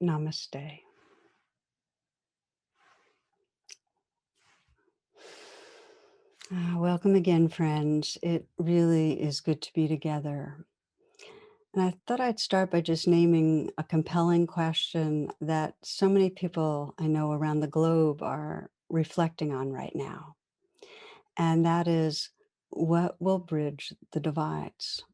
Namaste. Welcome again, friends. It really is good to be together. And I thought I'd start by just naming a compelling question that so many people I know around the globe are reflecting on right now. And that is, what will bridge the divides?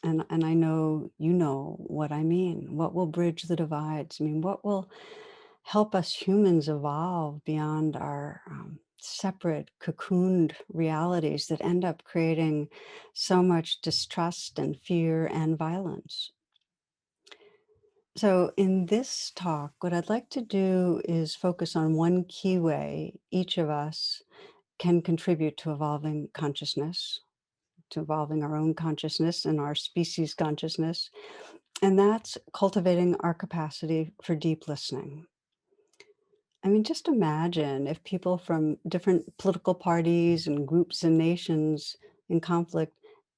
And I know you know what I mean. What will bridge the divides? I mean, what will help us humans evolve beyond our separate, cocooned realities that end up creating so much distrust and fear and violence? So, in this talk, what I'd like to do is focus on one key way each of us can contribute to evolving consciousness, to evolving our own consciousness and our species consciousness. And that's cultivating our capacity for deep listening. I mean, just imagine if people from different political parties and groups and nations in conflict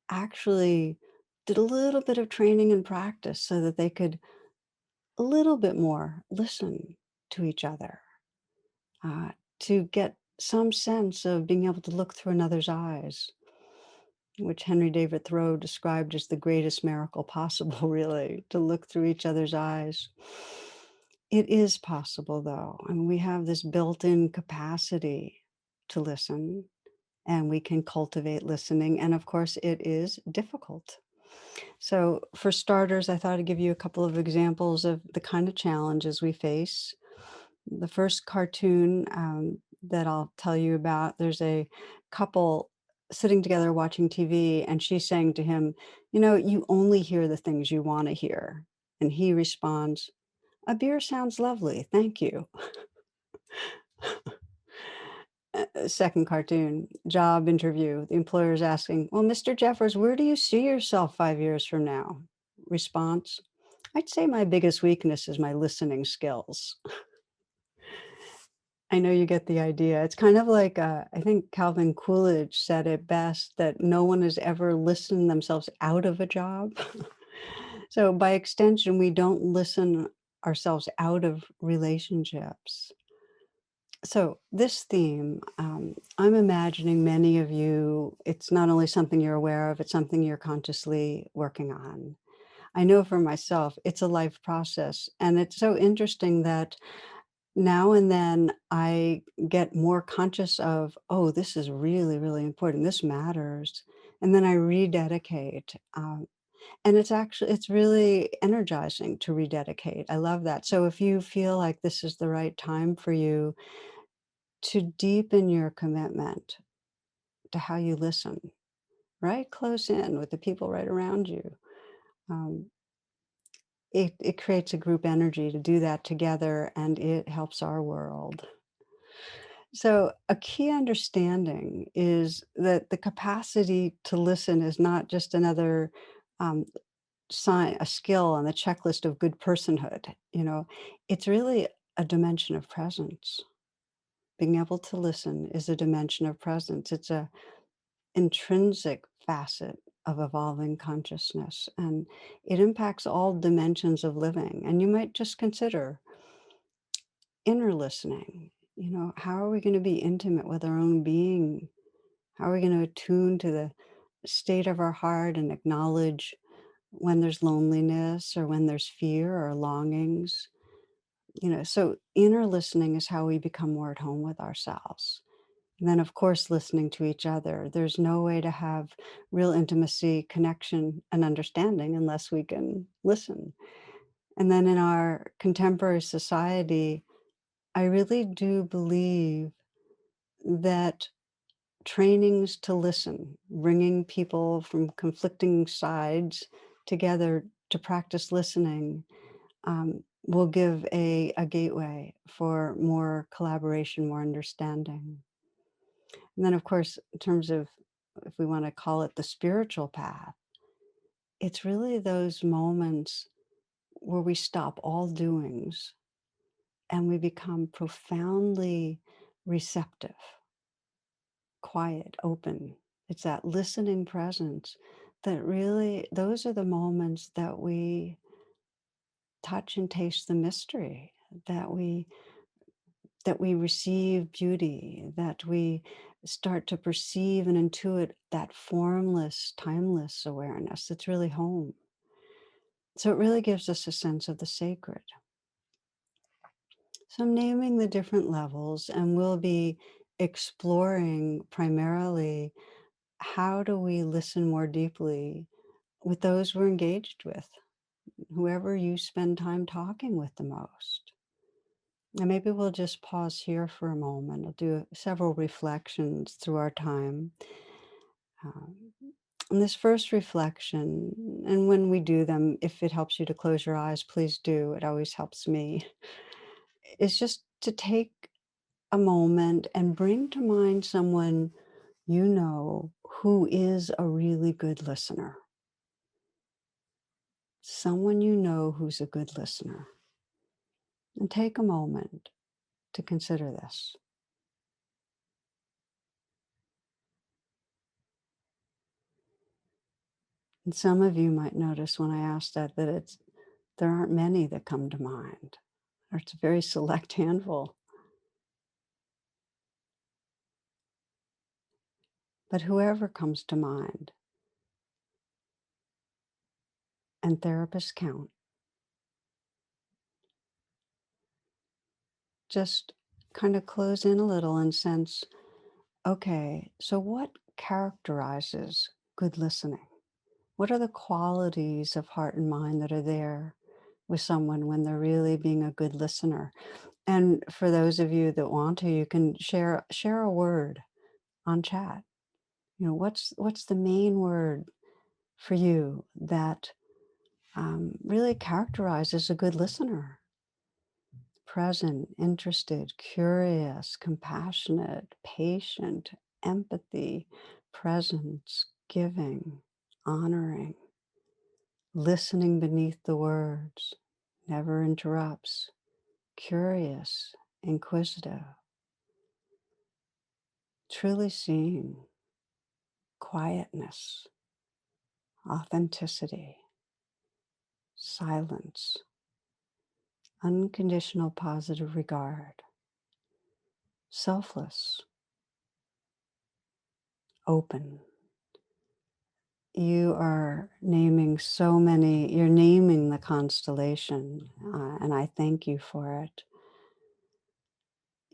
actually did a little bit of training and practice so that they could a little bit more listen to each other, uh, to get some sense of being able to look through another's eyes, which Henry David Thoreau described as the greatest miracle possible, really, to look through each other's eyes. It is possible, though, and we have this built-in capacity to listen, and we can cultivate listening, and of course, it is difficult. So, for starters, I thought I'd give you a couple of examples of the kind of challenges we face. The first cartoon that I'll tell you about, there's a couple sitting together watching TV, and she's saying to him, you only hear the things you want to hear. And he responds, a beer sounds lovely. Thank you. Second cartoon, job interview. The employer is asking, well, Mr. Jeffers, where do you see yourself 5 years from now? Response, I'd say my biggest weakness is my listening skills. I know you get the idea. It's kind of like, I think Calvin Coolidge said it best that no one has ever listened themselves out of a job. So, by extension, we don't listen ourselves out of relationships. So, this theme, I'm imagining many of you, it's not only something you're aware of, it's something you're consciously working on. I know for myself, it's a life process. And it's so interesting that now and then I get more conscious of, oh, this is really, really important. This matters. And then I rededicate. And it's really energizing to rededicate. I love that. So if you feel like this is the right time for you to deepen your commitment to how you listen, right close in with the people right around you, um, it creates a group energy to do that together and it helps our world. So, a key understanding is that the capacity to listen is not just another um, sign, a skill on the checklist of good personhood. It's really a dimension of presence. Being able to listen is a dimension of presence. It's a intrinsic facet of evolving consciousness, and it impacts all dimensions of living. And you might just consider inner listening. How are we going to be intimate with our own being? How are we going to attune to the state of our heart and acknowledge when there's loneliness or when there's fear or longings? So inner listening is how we become more at home with ourselves. And then, of course, listening to each other. There's no way to have real intimacy, connection, and understanding unless we can listen. And then in our contemporary society, I really do believe that trainings to listen, bringing people from conflicting sides together to practice listening, will give a gateway for more collaboration, more understanding. And then, of course, in terms of if we want to call it the spiritual path, it's really those moments where we stop all doings and we become profoundly receptive, quiet, open. It's that listening presence that really, those are the moments that we touch and taste the mystery, that we that we receive beauty, that we start to perceive and intuit that formless, timeless awareness that's really home. So it really gives us a sense of the sacred. So I'm naming the different levels, and we'll be exploring primarily how do we listen more deeply with those we're engaged with, whoever you spend time talking with the most. And maybe we'll just pause here for a moment. I'll do several reflections through our time. Um, and this first reflection, and when we do them, if it helps you to close your eyes, please do. It always helps me. Is just to take a moment and bring to mind someone you know who is a really good listener. Someone you know who's a good listener. And take a moment to consider this. And some of you might notice when I ask that there aren't many that come to mind, or it's a very select handful. But whoever comes to mind, and therapists count, just kind of close in a little and sense, okay, so what characterizes good listening? What are the qualities of heart and mind that are there with someone when they're really being a good listener? And for those of you that want to, you can share a word on chat. You know, what's the main word for you that really characterizes a good listener? Present, interested, curious, compassionate, patient, empathy, presence, giving, honoring, listening beneath the words, never interrupts, curious, inquisitive, truly seeing, quietness, authenticity, silence, unconditional positive regard, selfless, open. You are naming so many, you're naming the constellation, and I thank you for it.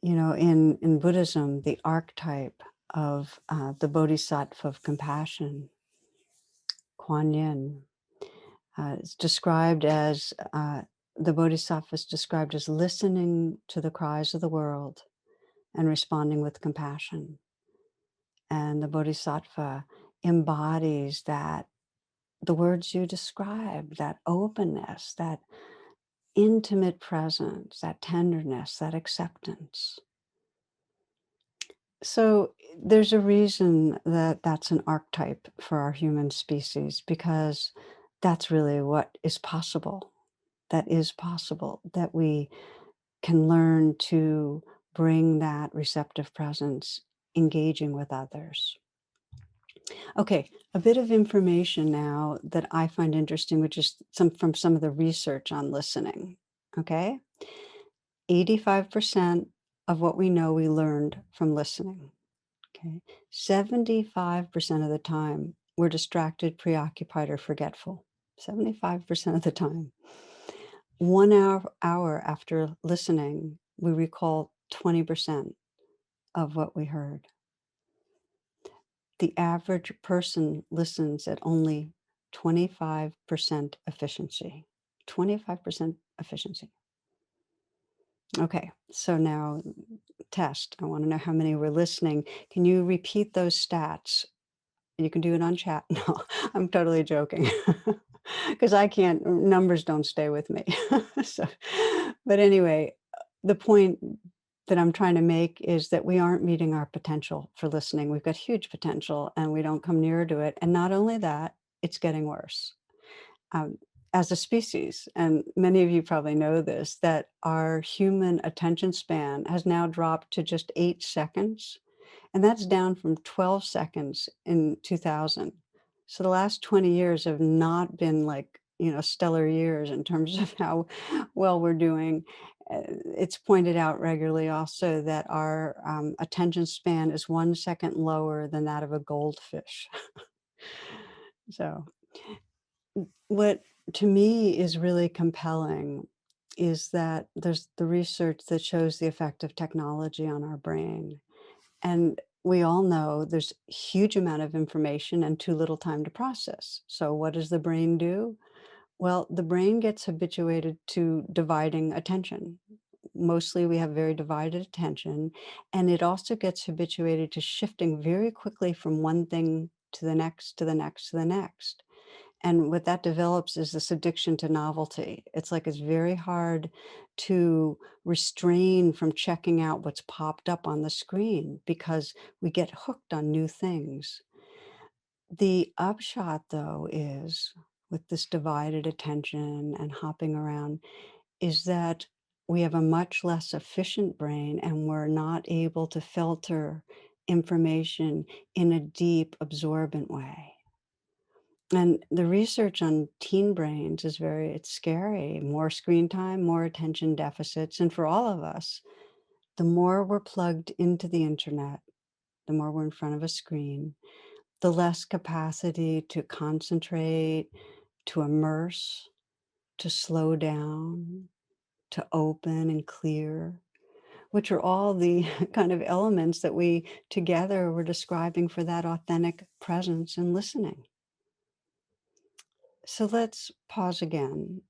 You know, in Buddhism, the archetype of the bodhisattva of compassion, Kuan Yin, is described as the bodhisattva is described as listening to the cries of the world and responding with compassion. And the bodhisattva embodies that, the words you described, that openness, that intimate presence, that tenderness, that acceptance. So there's a reason that that's an archetype for our human species, because that's really what is possible. That is possible, that we can learn to bring that receptive presence, engaging with others. Okay, a bit of information now that I find interesting, which is some of the research on listening. Okay, 85% of what we know we learned from listening. Okay, 75% of the time we're distracted, preoccupied, or forgetful. 75% of the time. 1 hour after listening, we recall 20% of what we heard. The average person listens at only 25% efficiency. 25% efficiency. Okay, so now test. I want to know how many were listening. Can you repeat those stats? You can do it on chat. No, I'm totally joking. Because I can't, numbers don't stay with me. So, but anyway, the point that I'm trying to make is that we aren't meeting our potential for listening. We've got huge potential and we don't come near to it. And not only that, it's getting worse. Um, as a species, and many of you probably know this, that our human attention span has now dropped to just 8 seconds, and that's down from 12 seconds in 2000. So the last 20 years have not been like, stellar years in terms of how well we're doing. It's pointed out regularly also that our attention span is 1 second lower than that of a goldfish. So, what to me is really compelling is that there's the research that shows the effect of technology on our brain. And we all know there's huge amount of information and too little time to process. So what does the brain do? Well, the brain gets habituated to dividing attention. Mostly we have very divided attention, and it also gets habituated to shifting very quickly from one thing to the next, to the next, to the next. And what that develops is this addiction to novelty. It's like it's very hard to restrain from checking out what's popped up on the screen because we get hooked on new things. The upshot, though, is with this divided attention and hopping around, is that we have a much less efficient brain and we're not able to filter information in a deep, absorbent way. And the research on teen brains is it's scary. More screen time, more attention deficits. And for all of us, the more we're plugged into the internet, the more we're in front of a screen, the less capacity to concentrate, to immerse, to slow down, to open and clear, which are all the kind of elements that we together were describing for that authentic presence and listening. So let's pause again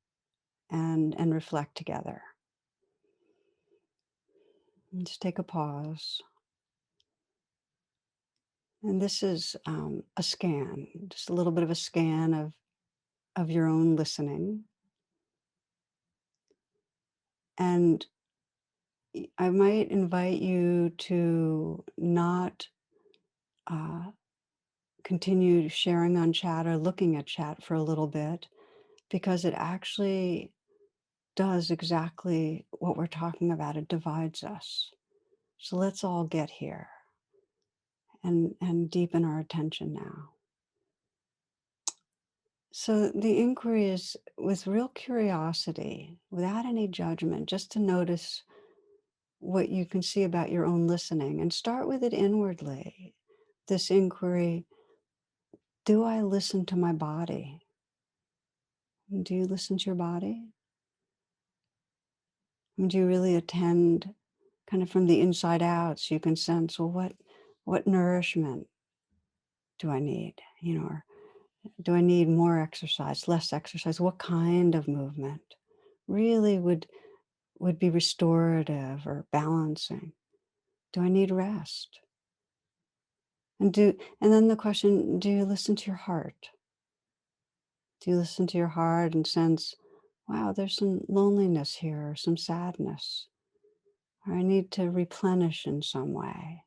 and reflect together. And just take a pause. And this is a scan, just a little bit of a scan of your own listening. And I might invite you to not uh, continue sharing on chat or looking at chat for a little bit because it actually does exactly what we're talking about. It divides us. So let's all get here and deepen our attention now. So the inquiry is with real curiosity, without any judgment, just to notice what you can see about your own listening and start with it inwardly. This inquiry, do I listen to my body? Do you listen to your body? And do you really attend kind of from the inside out so you can sense, well, what nourishment do I need? Or do I need more exercise, less exercise? What kind of movement really would be restorative or balancing? Do I need rest? And then the question, do you listen to your heart? Do you listen to your heart and sense, wow, there's some loneliness here or some sadness, or I need to replenish in some way,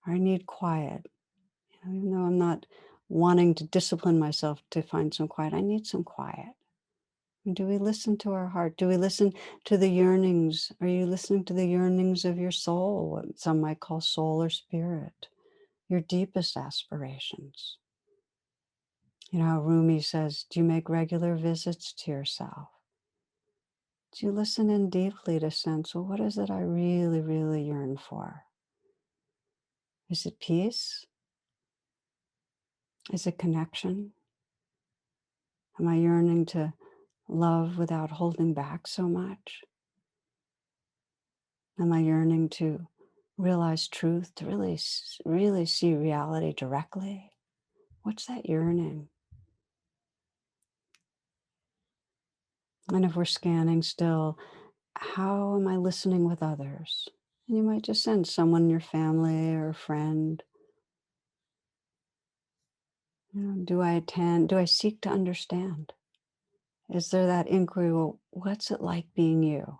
or I need quiet. Even though I'm not wanting to discipline myself to find some quiet, I need some quiet. And do we listen to our heart? Do we listen to the yearnings? Are you listening to the yearnings of your soul, what some might call soul or spirit, your deepest aspirations? How Rumi says, do you make regular visits to yourself? Do you listen in deeply to sense, well, what is it I really, really yearn for? Is it peace? Is it connection? Am I yearning to love without holding back so much? Am I yearning to realize truth, to really see reality directly? What's that yearning? And if we're scanning still, how am I listening with others? And you might just sense someone in your family or a friend. Do I attend? Do I seek to understand? Is there that inquiry? Well, what's it like being you?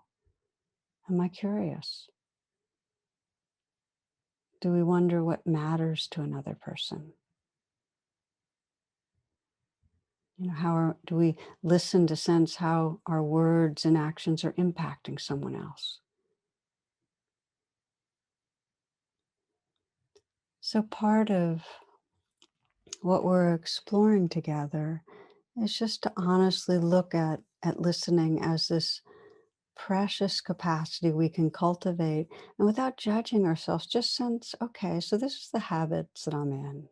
Am I curious? Do we wonder what matters to another person? Do we listen to sense how our words and actions are impacting someone else? So part of what we're exploring together is just to honestly look at listening as this precious capacity we can cultivate, and without judging ourselves, just sense, okay, so this is the habits that I'm in.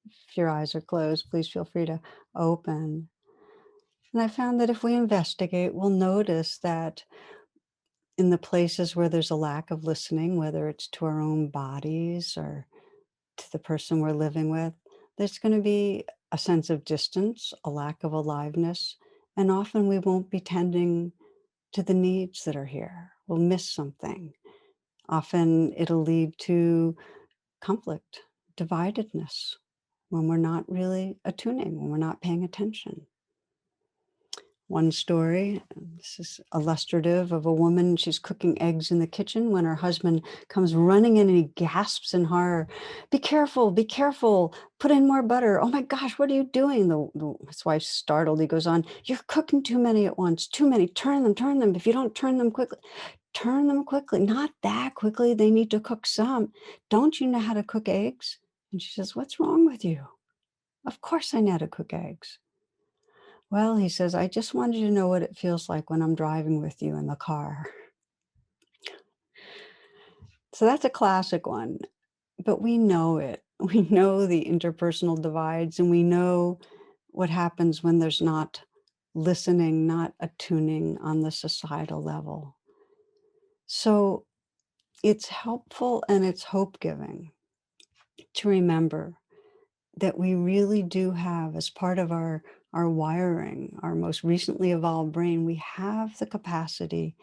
If your eyes are closed, please feel free to open. And I found that if we investigate, we'll notice that in the places where there's a lack of listening, whether it's to our own bodies or to the person we're living with, there's going to be a sense of distance, a lack of aliveness, and often we won't be tending to the needs that are here. We'll miss something. Often it'll lead to conflict, dividedness, when we're not really attuning, when we're not paying attention. One story, this is illustrative of a woman, she's cooking eggs in the kitchen when her husband comes running in and he gasps in horror, be careful, put in more butter. Oh my gosh, what are you doing?" His wife's startled. He goes on, "You're cooking too many at once, too many. Turn them. If you don't turn them quickly, not that quickly. They need to cook some. Don't you know how to cook eggs?" And she says, "What's wrong with you? Of course I know how to cook eggs." "Well," he says, "I just wanted you to know what it feels like when I'm driving with you in the car." So that's a classic one, but we know it. We know the interpersonal divides, and we know what happens when there's not listening, not attuning on the societal level. So it's helpful and it's hope-giving to remember that we really do have, as part of our wiring, our most recently evolved brain, we have the capacity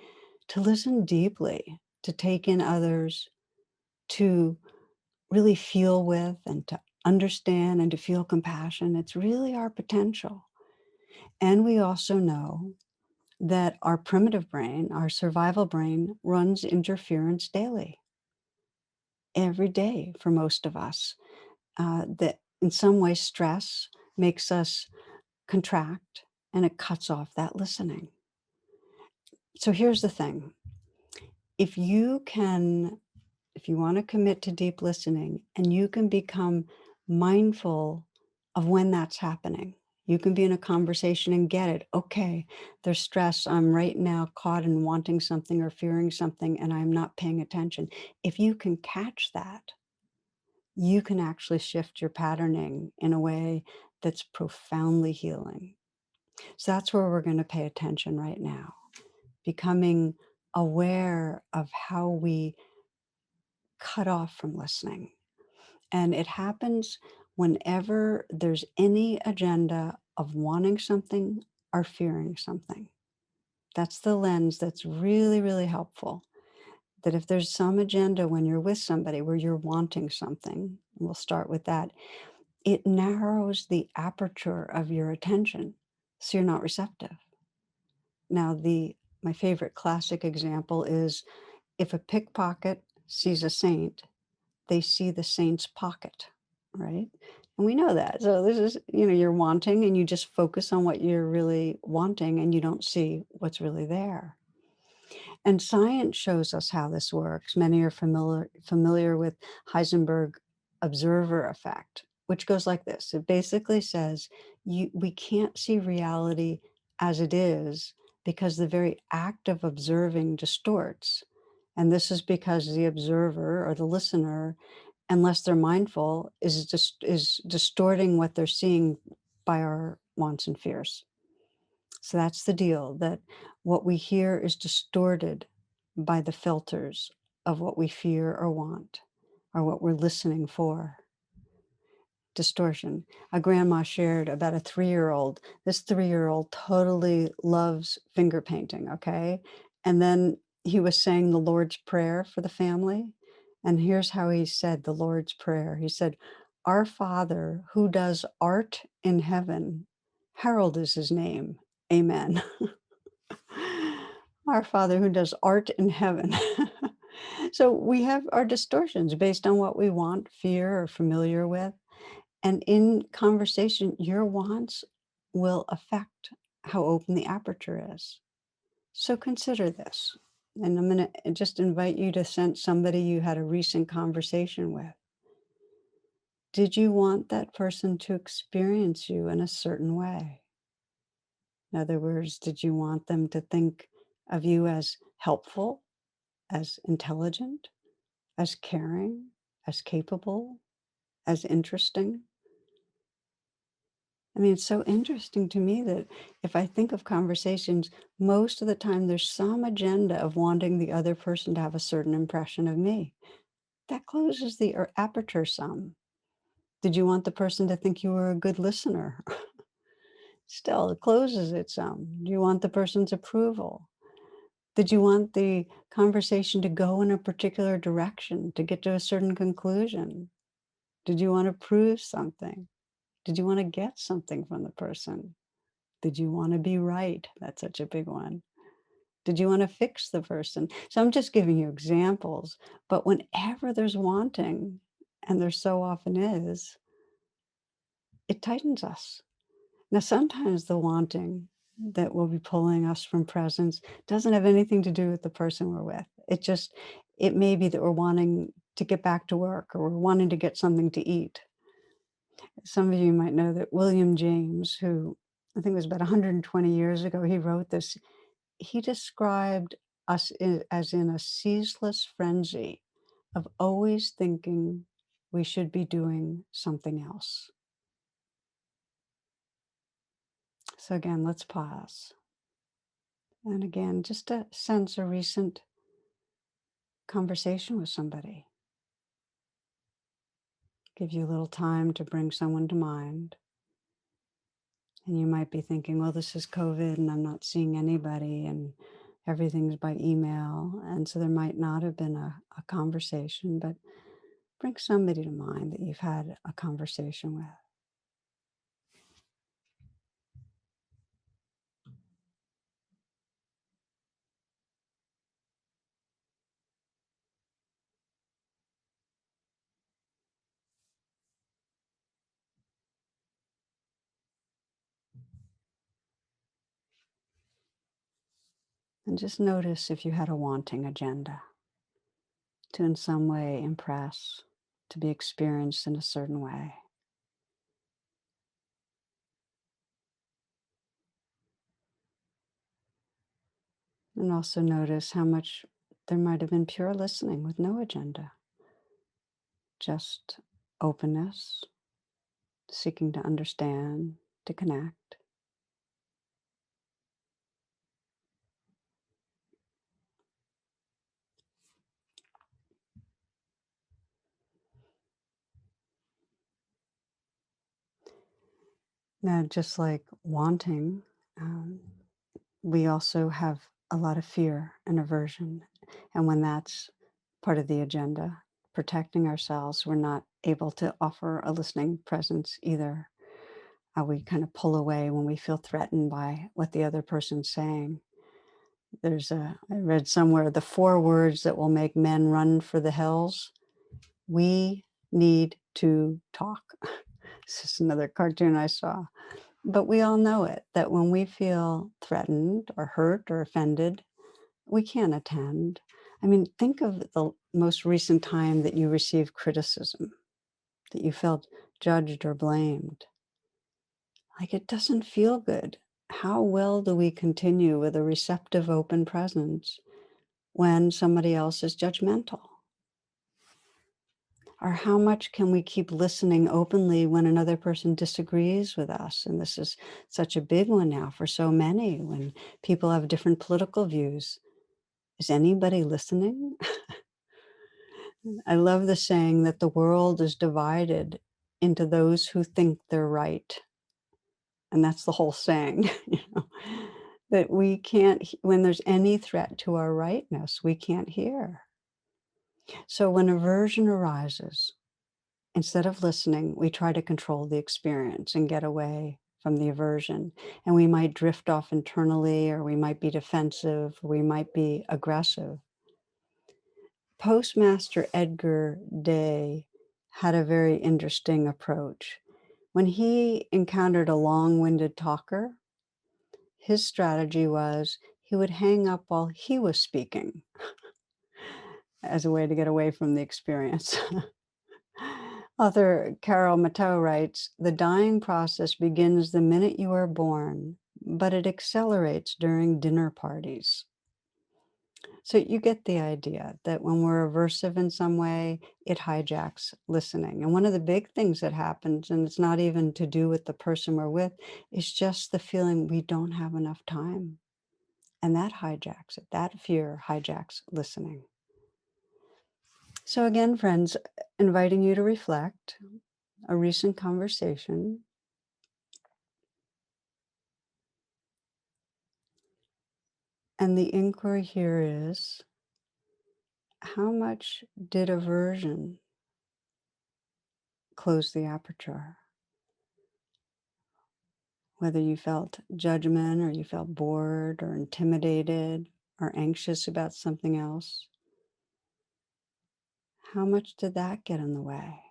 to listen deeply, to take in others, to really feel with and to understand and to feel compassion. It's really our potential. And we also know that our primitive brain, our survival brain, runs interference daily, every day for most of us. That in some way, stress makes us contract and it cuts off that listening. So here's the thing. If you can If you want to commit to deep listening and you can become mindful of when that's happening, you can be in a conversation and get it. Okay, there's stress. I'm right now caught in wanting something or fearing something, and I'm not paying attention. If you can catch that, you can actually shift your patterning in a way that's profoundly healing. So that's where we're going to pay attention right now, becoming aware of how we cut off from listening. And it happens whenever there's any agenda of wanting something or fearing something. That's the lens that's really, really helpful. That if there's some agenda when you're with somebody where you're wanting something, we'll start with that, it narrows the aperture of your attention so you're not receptive. Now, my favorite classic example is if a pickpocket sees a saint, they see the saint's pocket, right? And we know that. So this is, you're wanting and you just focus on what you're really wanting and you don't see what's really there. And science shows us how this works. Many are familiar with Heisenberg observer effect, which goes like this. It basically says we can't see reality as it is because the very act of observing distorts. And this is because the observer or the listener, unless they're mindful, is distorting what they're seeing by our wants and fears. So that's the deal, that what we hear is distorted by the filters of what we fear or want or what we're listening for. Distortion. A grandma shared about a 3-year-old. This 3-year-old totally loves finger painting, okay? And then he was saying the Lord's Prayer for the family. And here's how he said the Lord's Prayer. He said, "Our Father who does art in heaven, Harold is his name. Amen." Our Father who does art in heaven. So we have our distortions based on what we want, fear, or familiar with. And in conversation, your wants will affect how open the aperture is. So consider this. And I'm going to just invite you to sense somebody you had a recent conversation with. Did you want that person to experience you in a certain way? In other words, did you want them to think of you as helpful, as intelligent, as caring, as capable, as interesting? I mean, it's so interesting to me that if I think of conversations, most of the time there's some agenda of wanting the other person to have a certain impression of me. That closes the aperture some. Did you want the person to think you were a good listener? Still, it closes it some. Do you want the person's approval? Did you want the conversation to go in a particular direction, to get to a certain conclusion? Did you want to prove something? Did you want to get something from the person? Did you want to be right? That's such a big one. Did you want to fix the person? So I'm just giving you examples, but whenever there's wanting, and there so often is, it tightens us. Now, sometimes the wanting that will be pulling us from presence doesn't have anything to do with the person we're with. It may be that we're wanting to get back to work or we're wanting to get something to eat. Some of you might know that William James, who I think was about 120 years ago, he wrote this. He described us as in a ceaseless frenzy of always thinking we should be doing something else. So again, let's pause. And again, just to sense a recent conversation with somebody. Give you a little time to bring someone to mind. And you might be thinking, well, this is COVID and I'm not seeing anybody and everything's by email. And so there might not have been a conversation, but bring somebody to mind that you've had a conversation with. And just notice if you had a wanting agenda to in some way impress, to be experienced in a certain way. And also notice how much there might have been pure listening with no agenda, just openness, seeking to understand, to connect. Now, just like wanting, um, we also have a lot of fear and aversion. And when that's part of the agenda, protecting ourselves, we're not able to offer a listening presence either. We kind of pull away when we feel threatened by what the other person's saying. I read somewhere the 4 words that will make men run for the hills. We need to talk. This is another cartoon I saw. But we all know it, that when we feel threatened or hurt or offended, we can't attend. I mean, think of the most recent time that you received criticism, that you felt judged or blamed. Like it doesn't feel good. How well do we continue with a receptive, open presence when somebody else is judgmental? Or how much can we keep listening openly when another person disagrees with us? And this is such a big one now for so many when people have different political views. Is anybody listening? I love the saying that the world is divided into those who think they're right. And that's the whole saying, that we can't, when there's any threat to our rightness, we can't hear. So when aversion arises, instead of listening, we try to control the experience and get away from the aversion. And we might drift off internally, or we might be defensive, or we might be aggressive. Postmaster Edgar Day had a very interesting approach. When he encountered a long-winded talker, his strategy was he would hang up while he was speaking as a way to get away from the experience. Author Carol Matteau writes, "The dying process begins the minute you are born, but it accelerates during dinner parties. So you get the idea that when we're aversive in some way, it hijacks listening. And one of the big things that happens, and it's not even to do with the person we're with, is just the feeling we don't have enough time. And that hijacks it. That fear hijacks listening. So again, friends, inviting you to reflect a recent conversation. And the inquiry here is, how much did aversion close the aperture? Whether you felt judgment or you felt bored or intimidated or anxious about something else, how much did that get in the way?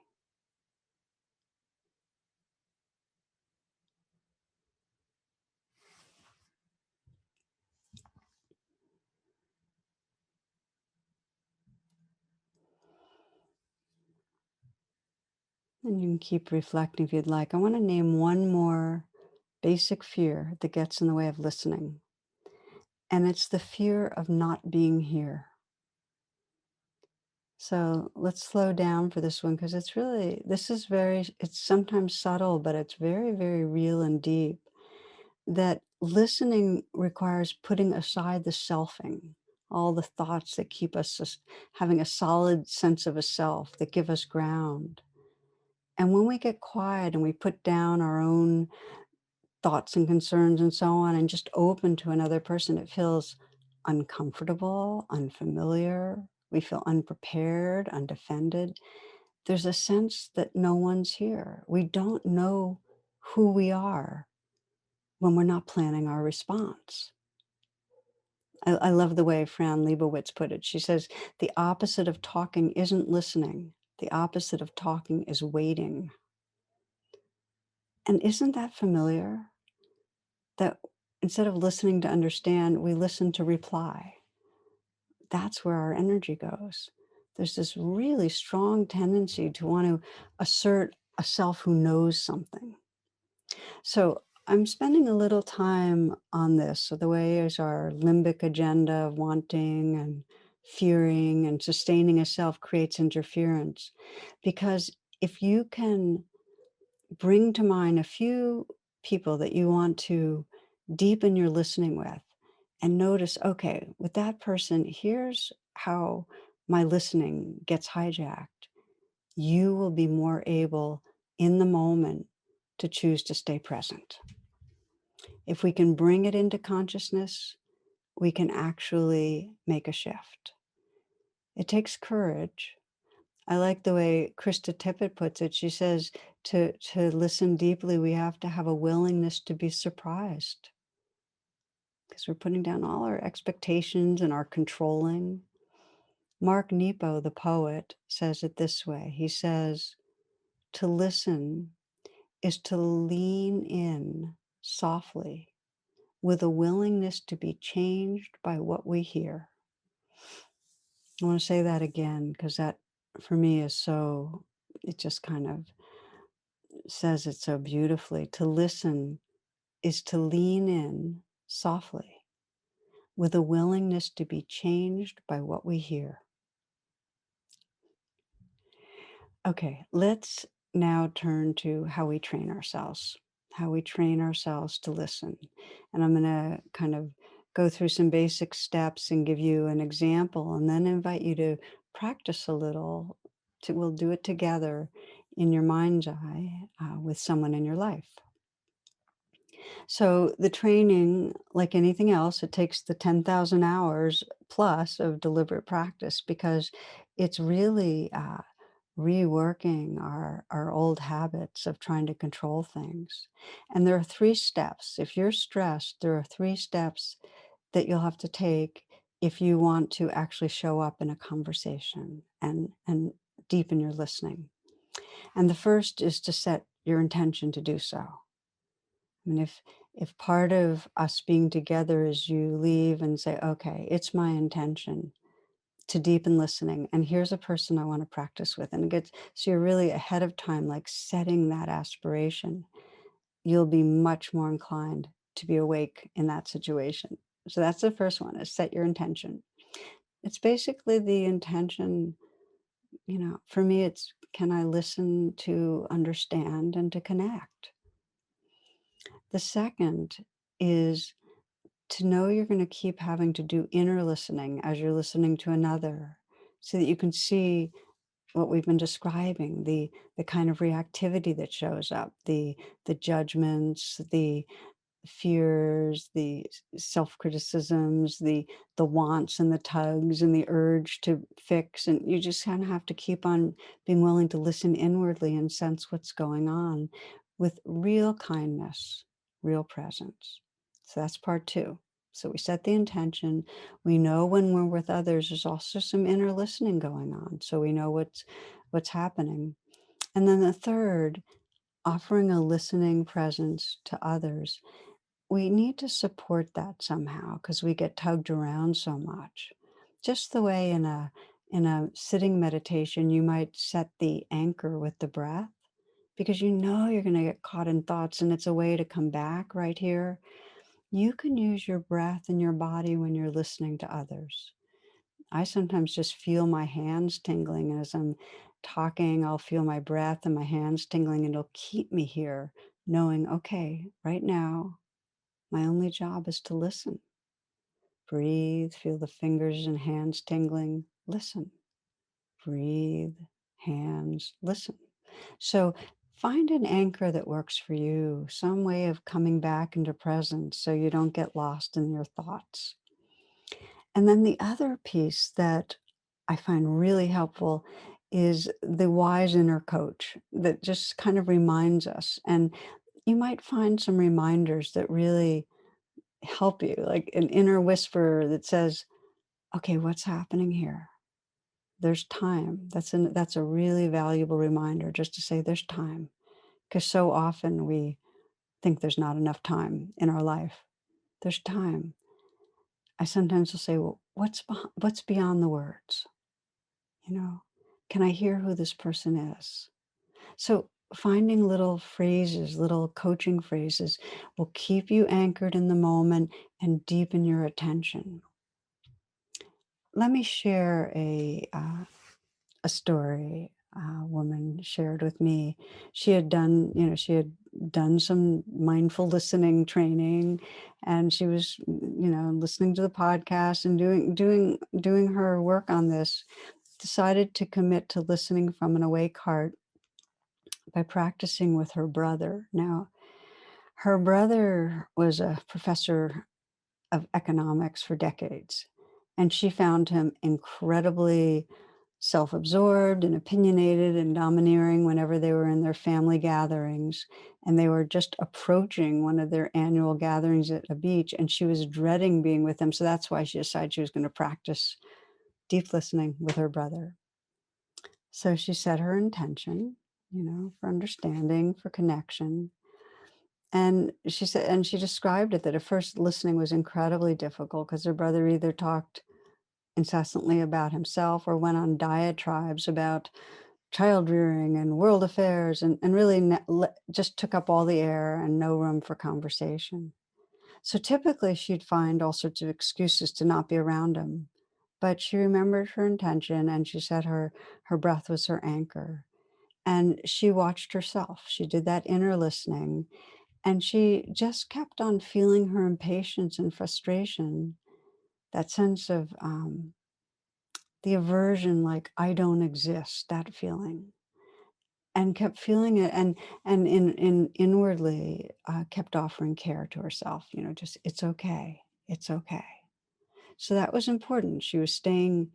And you can keep reflecting if you'd like. I want to name one more basic fear that gets in the way of listening, and it's the fear of not being here. So let's slow down for this one because it's really, this is very, it's sometimes subtle, but it's very, very real and deep. That listening requires putting aside the selfing, all the thoughts that keep us having a solid sense of a self, that give us ground. And when we get quiet and we put down our own thoughts and concerns and so on and just open to another person, it feels uncomfortable, unfamiliar. We feel unprepared, undefended. There's a sense that no one's here. We don't know who we are when we're not planning our response. I love the way Fran Lebowitz put it. She says, the opposite of talking isn't listening. The opposite of talking is waiting. And isn't that familiar? That instead of listening to understand, we listen to reply. That's where our energy goes. There's this really strong tendency to want to assert a self who knows something. So I'm spending a little time on this. So the way is our limbic agenda of wanting and fearing and sustaining a self creates interference. Because if you can bring to mind a few people that you want to deepen your listening with and notice, okay, with that person, here's how my listening gets hijacked. You will be more able in the moment to choose to stay present. If we can bring it into consciousness, we can actually make a shift. It takes courage. I like the way Krista Tippett puts it. She says to listen deeply, we have to have a willingness to be surprised because we're putting down all our expectations and our controlling. Mark Nepo, the poet, says it this way. He says, to listen is to lean in softly with a willingness to be changed by what we hear. I want to say that again because that for me is so, it just kind of says it so beautifully. To listen is to lean in softly with a willingness to be changed by what we hear. Okay, let's now turn to how we train ourselves, to listen. And I'm going to kind of go through some basic steps and give you an example and then invite you to practice a little. We'll do it together in your mind's eye with someone in your life. So the training, like anything else, it takes the 10,000 hours plus of deliberate practice because it's really reworking our old habits of trying to control things. And there are 3 steps. If you're stressed, there are 3 steps that you'll have to take if you want to actually show up in a conversation and deepen your listening. And the first is to set your intention to do so. I mean, if part of us being together is you leave and say, okay, it's my intention to deepen listening, and here's a person I want to practice with, and it gets, so you're really ahead of time, like setting that aspiration, you'll be much more inclined to be awake in that situation. So that's the first one, is set your intention. It's basically the intention, for me, it's, can I listen to understand and to connect? The second is to know you're going to keep having to do inner listening as you're listening to another, so that you can see what we've been describing, the kind of reactivity that shows up, the judgments, the fears, the self-criticisms, the wants and the tugs and the urge to fix. And you just kind of have to keep on being willing to listen inwardly and sense what's going on with real kindness, real presence. So that's part two. So we set the intention. We know when we're with others, there's also some inner listening going on. So we know what's happening. And then the third, offering a listening presence to others. We need to support that somehow because we get tugged around so much. Just the way in a sitting meditation, you might set the anchor with the breath because you know you're going to get caught in thoughts and it's a way to come back right here. You can use your breath and your body when you're listening to others. I sometimes just feel my hands tingling, and as I'm talking, I'll feel my breath and my hands tingling, and it'll keep me here knowing, okay, right now, my only job is to listen. Breathe, feel the fingers and hands tingling. Listen. Breathe, hands, listen. So find an anchor that works for you, some way of coming back into presence so you don't get lost in your thoughts. And then the other piece that I find really helpful is the wise inner coach that just kind of reminds us. And you might find some reminders that really help you, like an inner whisperer that says, okay, what's happening here? There's time. That's a really valuable reminder, just to say there's time. Because so often we think there's not enough time in our life. There's time. I sometimes will say, well, what's beyond the words? You know, can I hear who this person is? So finding little phrases, little coaching phrases will keep you anchored in the moment and deepen your attention. Let me share a story a woman shared with me. She had done some mindful listening training, and she was, listening to the podcast and doing her work on this, decided to commit to listening from an awake heart by practicing with her brother. Now, her brother was a professor of economics for decades, and she found him incredibly self-absorbed and opinionated and domineering whenever they were in their family gatherings. And they were just approaching one of their annual gatherings at a beach, and she was dreading being with them. So that's why she decided she was going to practice deep listening with her brother. So she set her intention, for understanding, for connection. And she said, and she described it that at first listening was incredibly difficult because her brother either talked incessantly about himself or went on diatribes about child rearing and world affairs, and really just took up all the air and no room for conversation. So typically she'd find all sorts of excuses to not be around him. But she remembered her intention, and she said her breath was her anchor. And she watched herself. She did that inner listening, and she just kept on feeling her impatience and frustration, that sense of the aversion, like I don't exist, that feeling, and kept feeling it, and in inwardly kept offering care to herself. Just it's okay. So that was important. She was staying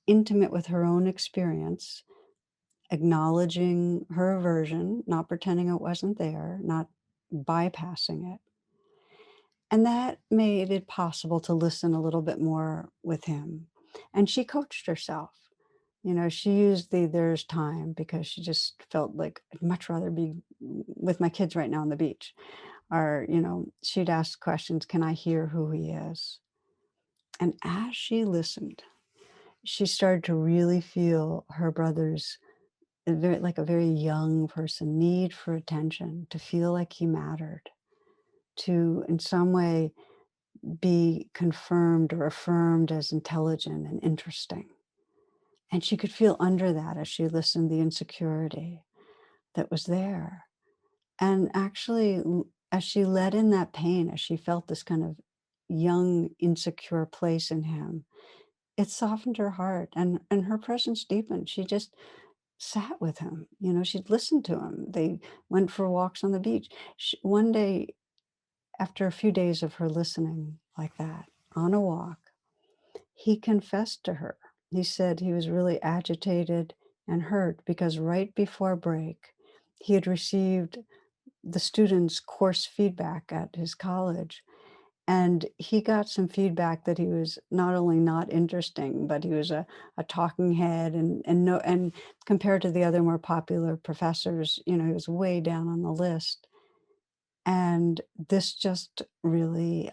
intimate with her own experience, acknowledging her aversion, not pretending it wasn't there, not bypassing it. And that made it possible to listen a little bit more with him. And she coached herself. She used the there's time because she just felt like I'd much rather be with my kids right now on the beach. Or, she'd ask questions, can I hear who he is? And as she listened, she started to really feel her brother's like a very young person need for attention, to feel like he mattered, to, in some way, be confirmed or affirmed as intelligent and interesting. And she could feel under that as she listened, the insecurity that was there. And actually, as she let in that pain, as she felt this kind of young, insecure place in him, it softened her heart and her presence deepened. She just sat with him. She'd listened to him. They went for walks on the beach. One day, after a few days of her listening like that on a walk, he confessed to her. He said he was really agitated and hurt because right before break, he had received the students' course feedback at his college. And he got some feedback that he was not only not interesting, but he was a talking head and compared to the other more popular professors, he was way down on the list. And this just really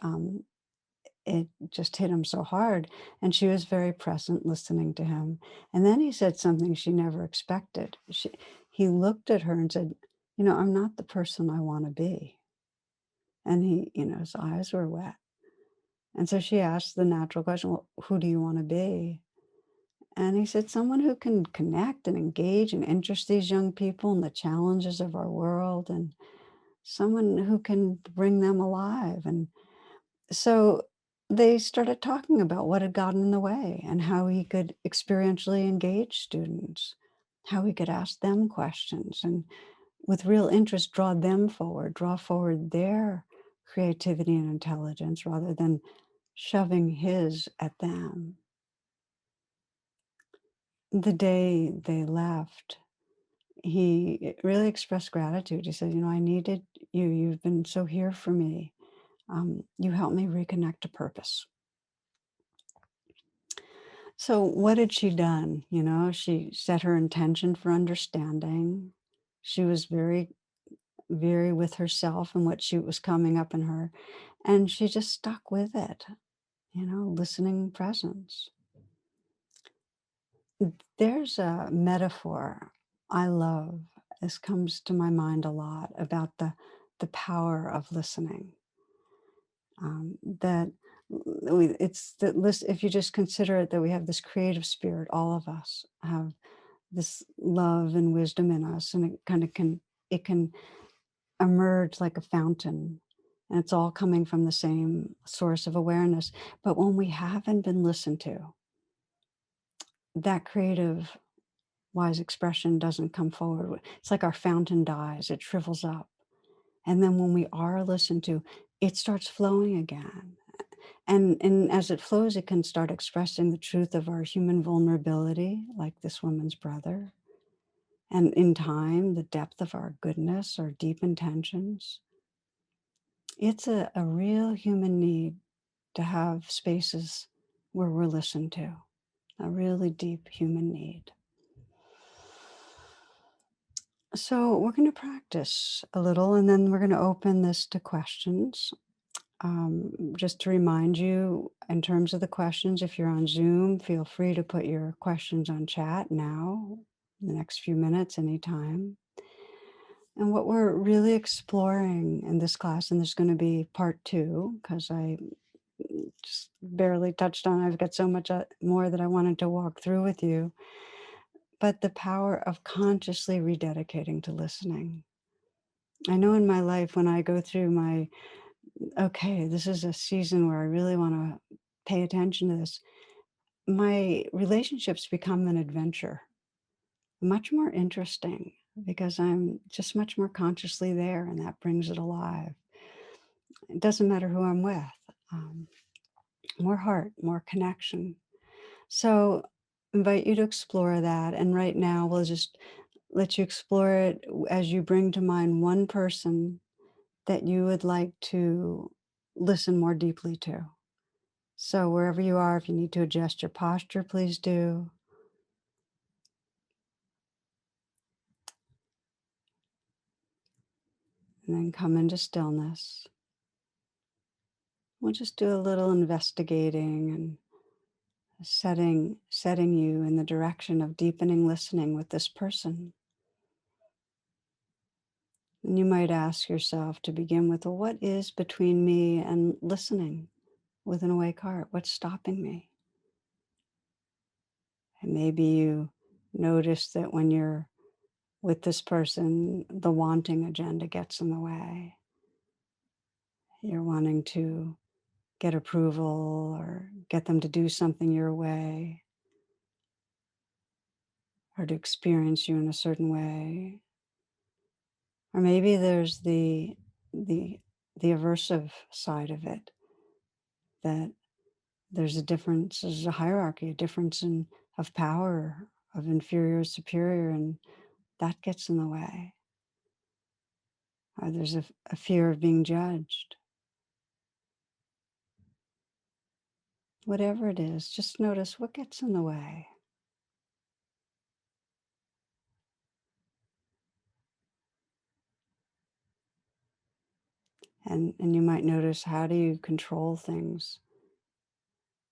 it just hit him so hard. And she was very present listening to him. And then he said something she never expected. He looked at her and said, I'm not the person I want to be. And his eyes were wet. And so she asked the natural question, well, who do you want to be? And he said, someone who can connect and engage and interest these young people in the challenges of our world, and someone who can bring them alive. And so they started talking about what had gotten in the way and how he could experientially engage students, how he could ask them questions and with real interest draw forward their creativity and intelligence rather than shoving his at them. The day they left, he really expressed gratitude. He said, I needed you. You've been so here for me. You helped me reconnect to purpose. So what had she done? She set her intention for understanding. She was very, very with herself and what she was coming up in her. And she just stuck with it, listening presence. There's a metaphor I love. This comes to my mind a lot about the power of listening. That it's that if you just consider it, that we have this creative spirit, all of us have this love and wisdom in us, and it can emerge like a fountain, and it's all coming from the same source of awareness. But when we haven't been listened to, that creative wise expression doesn't come forward. It's like our fountain dies, it shrivels up. And then when we are listened to, it starts flowing again. And as it flows, it can start expressing the truth of our human vulnerability, like this woman's brother. And in time, the depth of our goodness, our deep intentions. It's a real human need to have spaces where we're listened to, a really deep human need. So we're going to practice a little, and then we're going to open this to questions. Just to remind you, in terms of the questions, if you're on Zoom, feel free to put your questions on chat now, in the next few minutes, anytime. And what we're really exploring in this class, and there's going to be part two, because I just barely touched on, I've got so much more that I wanted to walk through with you, but the power of consciously rededicating to listening. I know in my life when I go through okay, this is a season where I really want to pay attention to this, my relationships become an adventure, much more interesting because I'm just much more consciously there, and that brings it alive. It doesn't matter who I'm with. Um, More heart, more connection. So invite you to explore that. And right now, we'll just let you explore it as you bring to mind one person that you would like to listen more deeply to. So wherever you are, if you need to adjust your posture, please do. And then come into stillness. We'll just do a little investigating and setting you in the direction of deepening listening with this person. And you might ask yourself to begin with, well, what is between me and listening with an awake heart? What's stopping me? And maybe you notice that when you're with this person, the wanting agenda gets in the way. You're wanting to get approval or get them to do something your way or to experience you in a certain way. Or maybe there's the the aversive side of it, that there's a difference, there's a hierarchy, a difference in of power, of inferior, superior, and that gets in the way. Or there's a fear of being judged. Whatever it is, just notice what gets in the way. And you might notice, how do you control things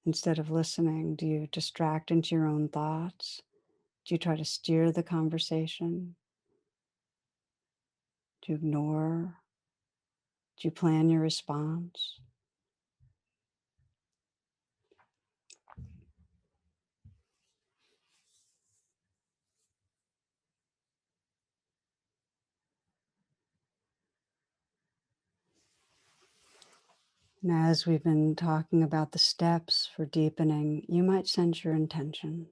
instead of listening? Do you distract into your own thoughts? Do you try to steer the conversation? Do you ignore? Do you plan your response? And as we've been talking about the steps for deepening, you might sense your intention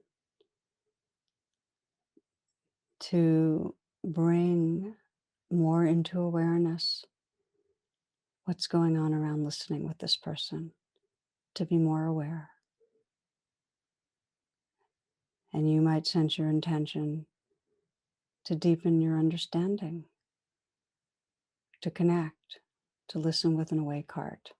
to bring more into awareness what's going on around listening with this person, to be more aware. And you might sense your intention to deepen your understanding, to connect, to listen with an awake heart.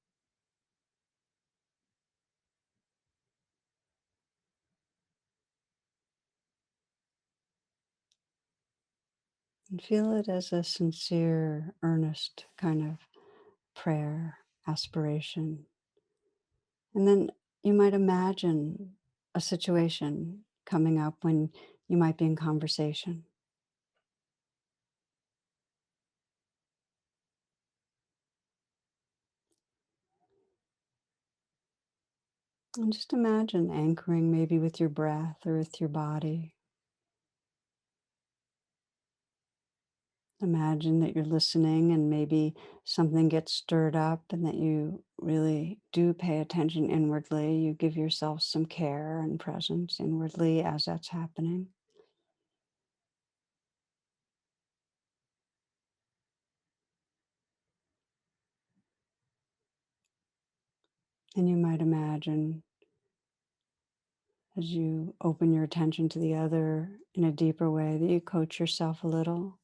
And feel it as a sincere, earnest kind of prayer, aspiration. And then you might imagine a situation coming up when you might be in conversation. And just imagine anchoring maybe with your breath or with your body. Imagine that you're listening and maybe something gets stirred up and that you really do pay attention inwardly. You give yourself some care and presence inwardly as that's happening. And you might imagine, as you open your attention to the other in a deeper way, that you coach yourself a little.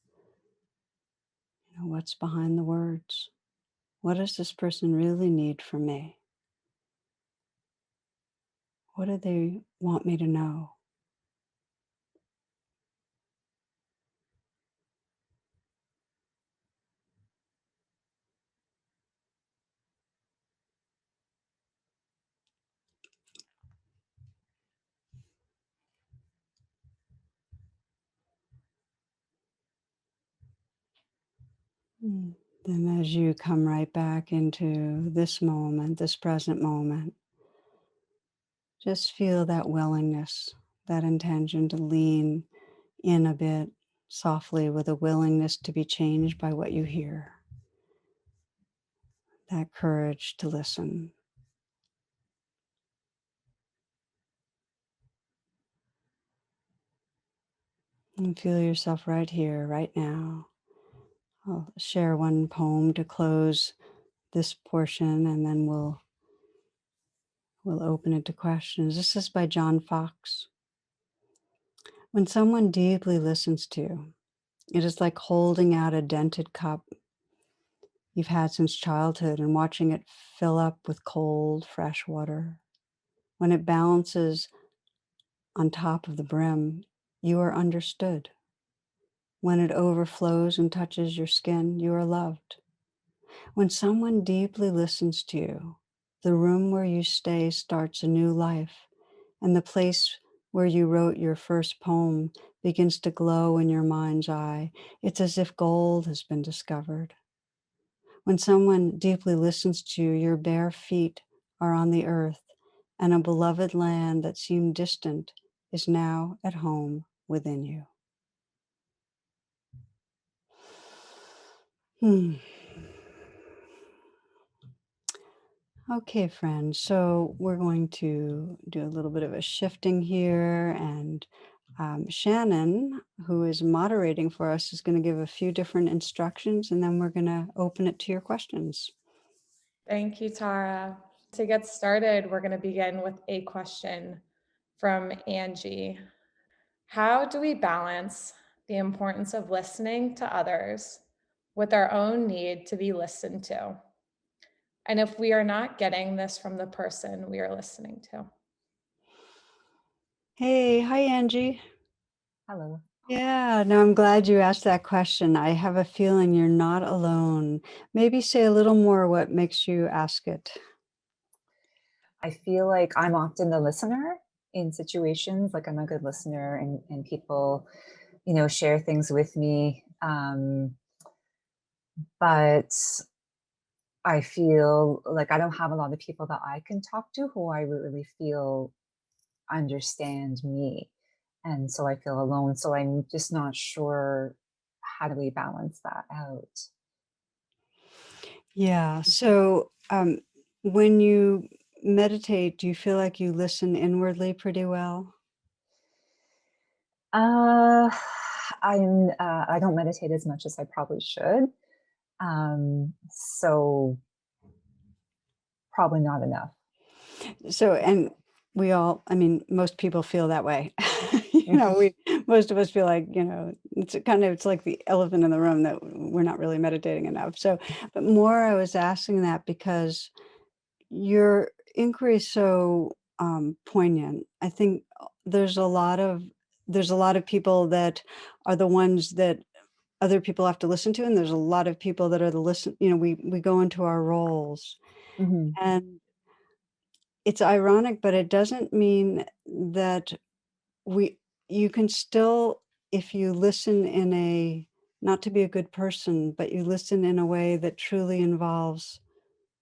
You know, what's behind the words? What does this person really need from me? What do they want me to know? Mm. Then, as you come right back into this moment, this present moment, just feel that willingness, that intention to lean in a bit softly with a willingness to be changed by what you hear, that courage to listen. And feel yourself right here, right now. I'll share one poem to close this portion, and then we'll open it to questions. This is by John Fox. When someone deeply listens to you, it is like holding out a dented cup you've had since childhood and watching it fill up with cold, fresh water. When it balances on top of the brim, you are understood. When it overflows and touches your skin, you are loved. When someone deeply listens to you, the room where you stay starts a new life, and the place where you wrote your first poem begins to glow in your mind's eye. It's as if gold has been discovered. When someone deeply listens to you, your bare feet are on the earth, and a beloved land that seemed distant is now at home within you. Hmm. Okay, friends. So we're going to do a little bit of a shifting here. And Shannon, who is moderating for us, is going to give a few different instructions, and then we're going to open it to your questions. Thank you, Tara. To get started, we're going to begin with a question from Angie. How do we balance the importance of listening to others with our own need to be listened to? And if we are not getting this from the person we are listening to? Hey, hi, Angie. Hello. Yeah, no, I'm glad you asked that question. I have a feeling you're not alone. Maybe say a little more what makes you ask it. I feel like I'm often the listener in situations, like I'm a good listener and people, share things with me. But I feel like I don't have a lot of people that I can talk to who I really feel understand me. And so I feel alone. So I'm just not sure, how do we balance that out? Yeah. So when you meditate, do you feel like you listen inwardly pretty well? Uh, I don't meditate as much as I probably should. So probably not enough. So, and we all, I mean, most people feel that way. Mhm. Most of us feel like, it's like the elephant in the room that we're not really meditating enough. So, but more, I was asking that because your inquiry is so poignant. I think there's a lot of people that are the ones that other people have to listen to, and there's a lot of people that are the listen. We go into our roles, Mhm. and it's ironic, but it doesn't mean that we you can still, if you listen in a not to be a good person, but you listen in a way that truly involves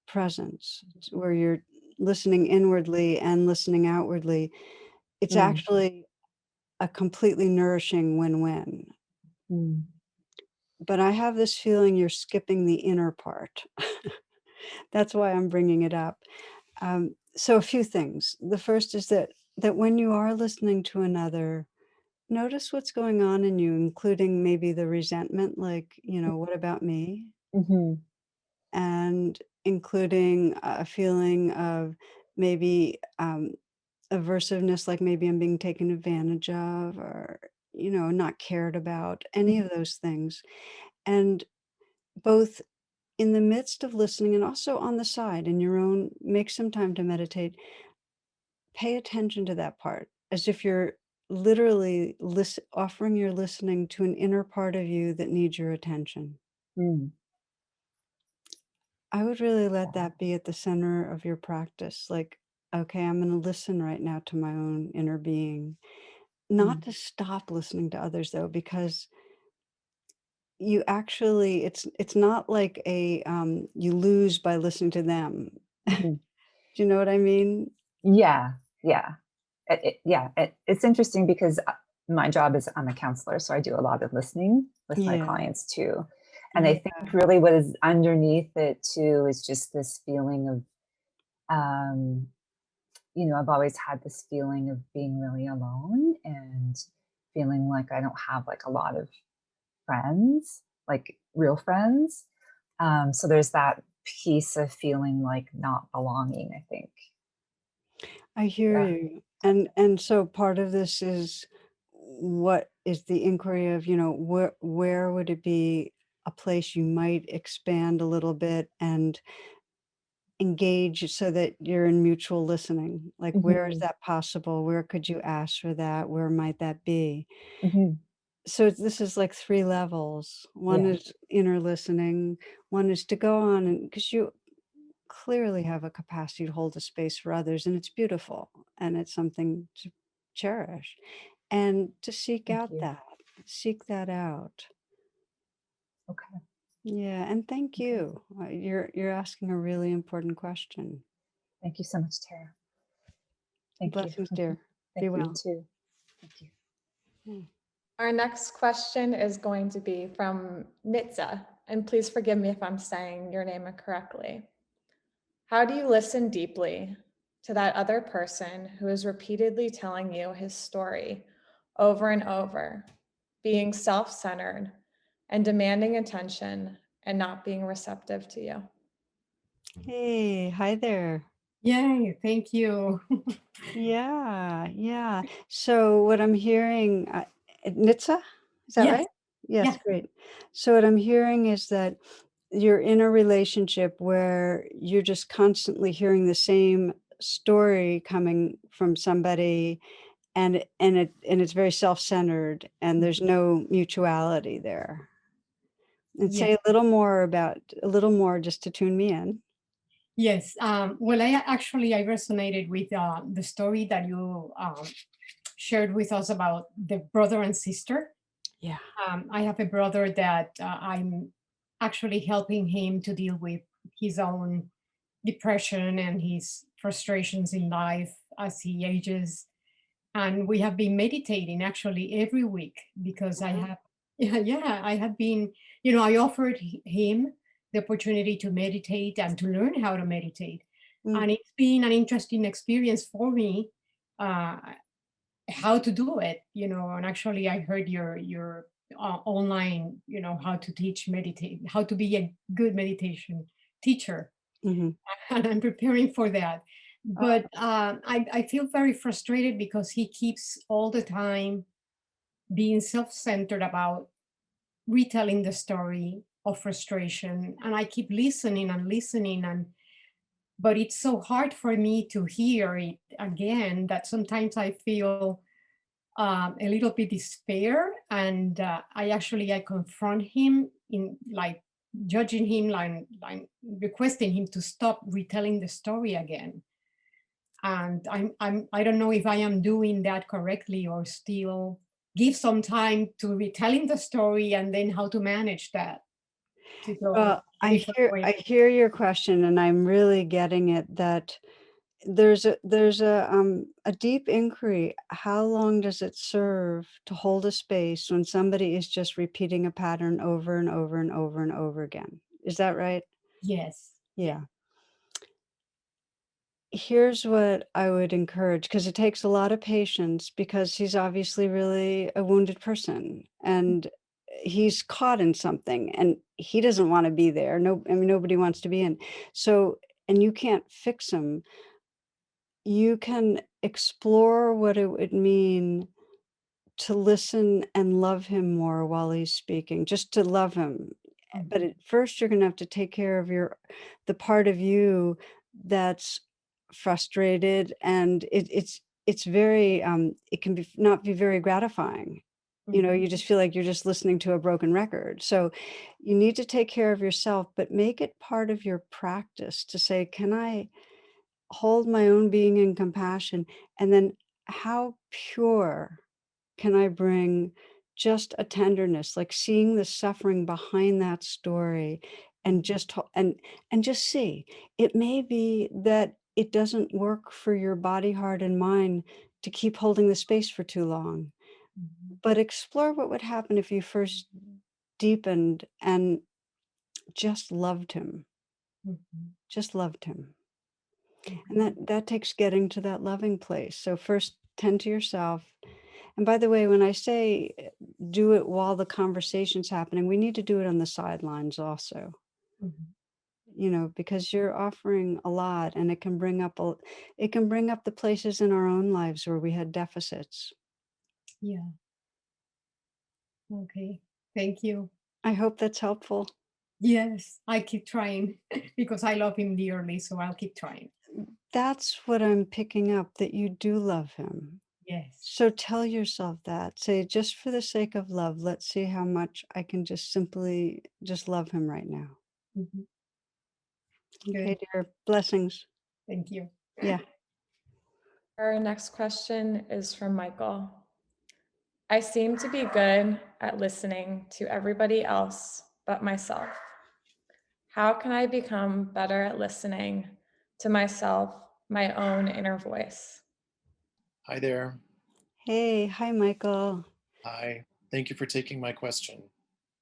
presence, where you're listening inwardly and listening outwardly, it's Mm, actually a completely nourishing win-win. mm, But I have this feeling you're skipping the inner part. That's why I'm bringing it up. So a few things. The first is that when you are listening to another, notice what's going on in you, including maybe the resentment, like, what about me? mhm, And including a feeling of maybe aversiveness, like maybe I'm being taken advantage of, or, not cared about, any of those things. And both in the midst of listening and also on the side in your own, make some time to meditate. Pay attention to that part as if you're literally offering your listening to an inner part of you that needs your attention. mm. I would really let that be at the center of your practice. Like, okay, I'm going to listen right now to my own inner being. Not Mm, to stop listening to others though, because you actually, it's not like you lose by listening to them. mhm. Do you know what I mean? Yeah, yeah. It's interesting because my job is I'm a counselor, so I do a lot of listening with my Yeah. clients too. And I Yeah. think really what is underneath it too is just this feeling of, um, I've always had this feeling of being really alone and feeling like I don't have like a lot of friends, like real friends. So there's that piece of feeling like not belonging, I think. I hear Yeah. you. And so part of this is what is the inquiry of, where would it be a place you might expand a little bit and engage so that you're in mutual listening? Like, where is Mhm, that possible? Where could you ask for that? Where might that be? mhm. So this is like three levels. One Yeah. is inner listening. One is to go on, and because you clearly have a capacity to hold a space for others, and it's beautiful, and it's something to cherish. and to seek Thank out you. that, seek that out. Okay. Yeah, and thank Okay. you. You're asking a really important question. Thank you so much, Tara. Thank you. Blessings, dear. Be Thank you well. too. Thank you. Yeah. Our next question is going to be from Nitza, and please forgive me if I'm saying your name incorrectly. How do you listen deeply to that other person who is repeatedly telling you his story over and over, being self-centered and demanding attention and not being receptive to you? Hey, hi there. Yay, thank you. Yeah, yeah. So what I'm hearing, Nitsa, is that Yes, right? Yes, yeah, great. So what I'm hearing is that you're in a relationship where you're just constantly hearing the same story coming from somebody, and it's very self-centered, and there's no mutuality there. And yes, say a little more just to tune me in. yes. Well, I resonated with the story that you shared with us about the brother and sister. Yeah. I have a brother that I'm actually helping him to deal with his own depression and his frustrations in life as he ages. And we have been meditating actually every week because I Mhm. have, yeah, I have been, I offered him the opportunity to meditate and to learn how to meditate. Mm, And it's been an interesting experience for me, uh, how to do it, and actually I heard your online, how to teach meditate, how to be a good meditation teacher. mhm. And I'm preparing for that. But I feel very frustrated because he keeps all the time being self-centered about retelling the story of frustration, and I keep listening and listening, and but it's so hard for me to hear it again that sometimes I feel a little bit despair, and I confront him in like judging him, like requesting him to stop retelling the story again. And I don't know if I am doing that correctly or still give some time to retelling the story and then how to manage that to go Well, a different way. I hear your question, and I'm really getting it that there's a deep inquiry. How long does it serve to hold a space when somebody is just repeating a pattern over and over and over and over again? Is that right? Yes. Yeah. Yeah. Here's what I would encourage, because it takes a lot of patience, because he's obviously really a wounded person, and he's caught in something, and he doesn't want to be there. No, I mean, nobody wants to be in. So, and you can't fix him. You can explore what it would mean to listen and love him more while he's speaking, just to love him. But Mhm, at first, you're gonna have to take care of the part of you that's frustrated, and it's very, it can be not be very gratifying. mhm, You just feel like you're just listening to a broken record. So you need to take care of yourself, but make it part of your practice to say, "Can I hold my own being in compassion?" And then how pure can I bring just a tenderness, like seeing the suffering behind that story, and mhm, just see. It may be that it doesn't work for your body, heart, and mind to keep holding the space for too long, mhm, but explore what would happen if you first deepened and just loved him, mhm, just loved him. And mhm, that takes getting to that loving place. So first tend to yourself. And by the way, when I say do it while the conversation's happening, we need to do it on the sidelines also, mhm. because you're offering a lot, and it can bring up the places in our own lives where we had deficits. Yeah. Okay. Thank you. I hope that's helpful. Yes, I keep trying because I love him dearly, so I'll keep trying. That's what I'm picking up, that you do love him. Yes. So tell yourself that. Say, just for the sake of love, let's see how much I can just simply just love him right now. Mhm. Okay, Good. dear. Blessings. Thank you. Yeah. Our next question is from Michael. I seem to be good at listening to everybody else but myself. How can I become better at listening to myself, my own inner voice? Hi there. Hey, hi, Michael. Hi. Thank you for taking my question.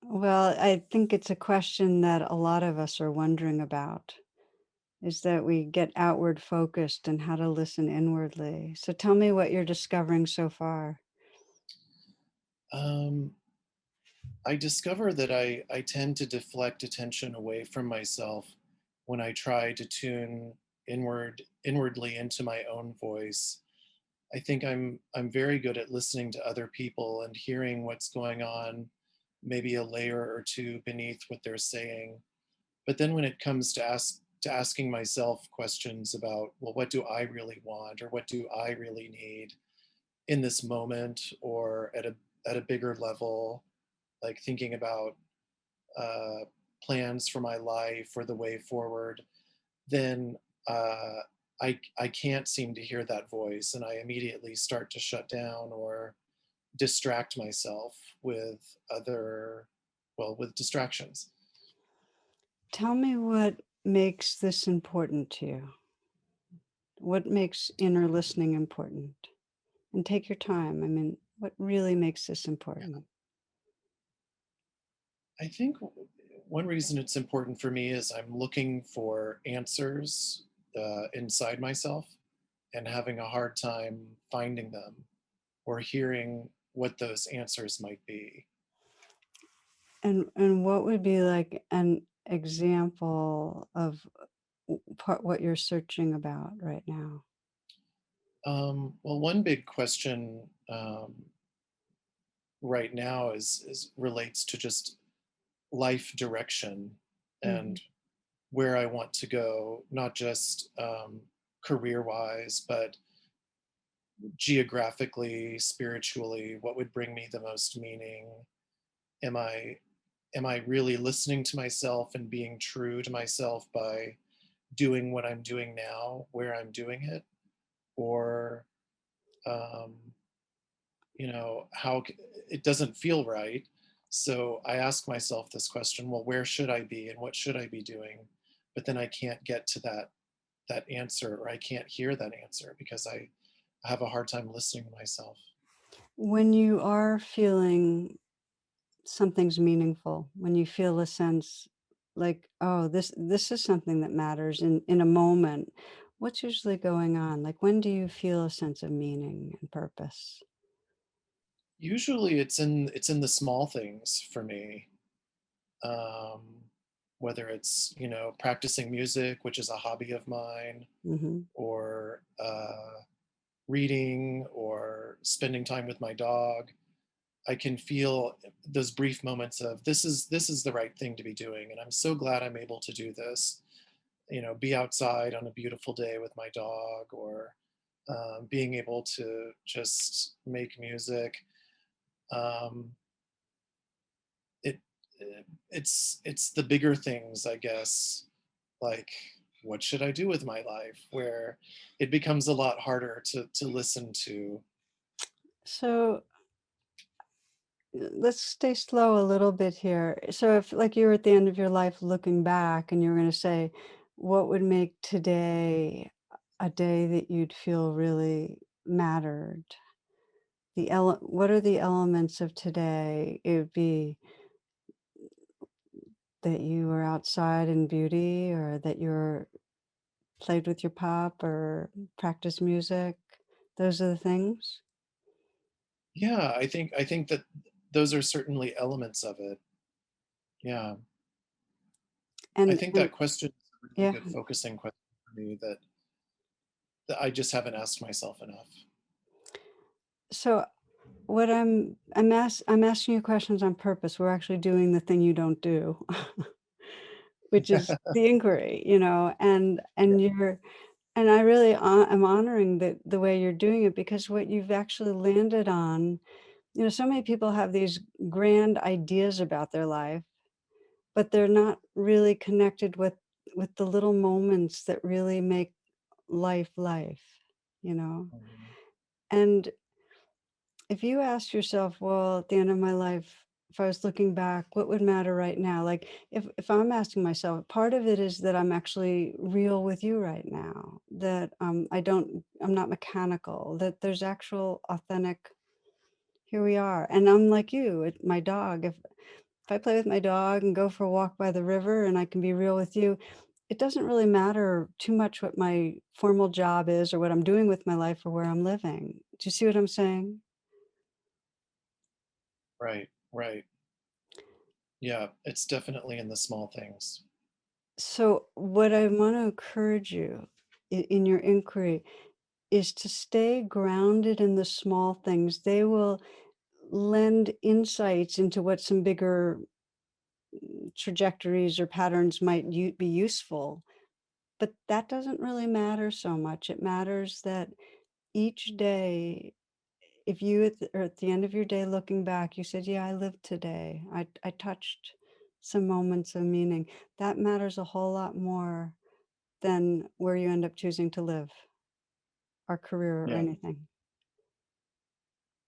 Well, I think it's a question that a lot of us are wondering about, is that we get outward focused and how to listen inwardly. So tell me what you're discovering so far. Um, I discover that I tend to deflect attention away from myself when I try to tune inwardly into my own voice. I think I'm very good at listening to other people and hearing what's going on, maybe a layer or two beneath what they're saying. But then when it comes to asking myself questions about, well, what do I really want, or what do I really need in this moment, or at a bigger level, like thinking about uh, plans for my life or the way forward, then uh, I can't seem to hear that voice, and I immediately start to shut down or distract myself with with distractions. Tell me what makes this important to you. What makes inner listening important? And take your time. I mean, what really makes this important? I think one reason it's important for me is I'm looking for answers inside myself and having a hard time finding them or hearing what those answers might be. And what would be like an example of what you're searching about right now? Well, one big question right now is relates to just life direction Hmm. and where I want to go, not just career wise, but geographically, spiritually, what would bring me the most meaning? Am I am I really listening to myself and being true to myself by doing what I'm doing now, where I'm doing it, or um, it doesn't feel right. So I ask myself this question: well, where should I be, and what should I be doing? But then I can't get to that answer, or I can't hear that answer because I have a hard time listening to myself. When you are feeling something's meaningful, when you feel a sense like, oh, this is something that matters in a moment, what's usually going on? Like, when do you feel a sense of meaning and purpose? Usually, it's in the small things for me. Um, Whether it's practicing music, which is a hobby of mine, Hmm. or reading, or spending time with my dog. I can feel those brief moments of this is the right thing to be doing, and I'm so glad I'm able to do this. Be outside on a beautiful day with my dog, or being able to just make music. Um, it it's the bigger things, I guess, like what should I do with my life, where it becomes a lot harder to listen to. So let's stay slow a little bit here. So if like you were at the end of your life looking back and you're going to say, what would make today a day that you'd feel really mattered? What are the elements of today? It would be that you were outside in beauty, or that you're played with your pup, or practice music. Those are the things. Yeah, I think that those are certainly elements of it. Yeah, I think And that question is a really yeah. good focusing question for me that I just haven't asked myself enough. So what I'm asking you questions on purpose. We're actually doing the thing you don't do, which is the inquiry, and I really am honoring the way you're doing it, because what you've actually landed on, so many people have these grand ideas about their life, but they're not really connected with the little moments that really make life life, you know. Mhm. And if you ask yourself, well, at the end of my life, if I was looking back, what would matter right now? Like if I'm asking myself, part of it is that I'm actually real with you right now, that I'm not mechanical, that there's actual authentic, here we are. And I'm like you, my dog. If I play with my dog and go for a walk by the river and I can be real with you, it doesn't really matter too much what my formal job is or what I'm doing with my life or where I'm living. Do you see what I'm saying? Right, right. Yeah, it's definitely in the small things. So, what I want to encourage you in your inquiry is to stay grounded in the small things. They will lend insights into what some bigger trajectories or patterns might be useful. But that doesn't really matter so much. It matters that each day, if you at the end of your day looking back, you said, yeah, I lived today. I touched some moments of meaning. That matters a whole lot more than where you end up choosing to live, or career or Yeah, anything.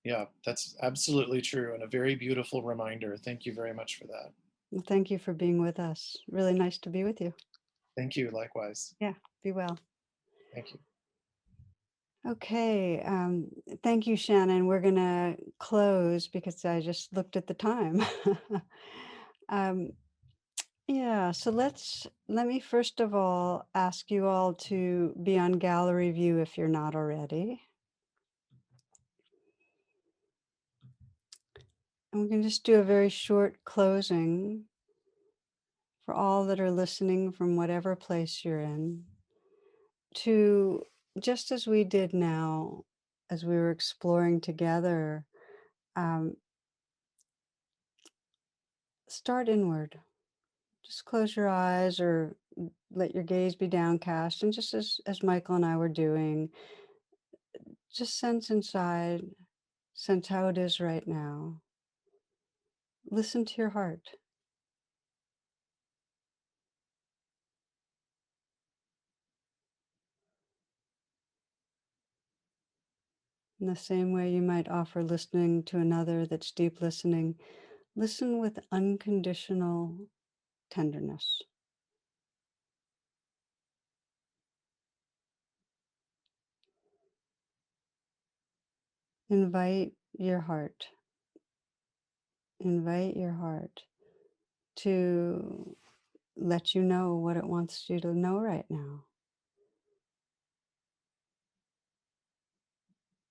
yeah, that's absolutely true and a very beautiful reminder. Thank you very much for that. Well, thank you for being with us. Really nice to be with you. Thank you, likewise. Yeah, be well. Thank you. Okay, thank you, Shannon. We're gonna close because I just looked at the time. um, yeah, so let me first of all ask you all to be on gallery view if you're not already. And we can just do a very short closing for all that are listening from whatever place you're in, to just as we did now, as we were exploring together, um, start inward. Just close your eyes or let your gaze be downcast. And just as Michael and I were doing, just sense inside, sense how it is right now. Listen to your heart. In the same way you might offer listening to another that's deep listening, listen with unconditional tenderness. Invite your heart. Invite your heart to let you know what it wants you to know right now.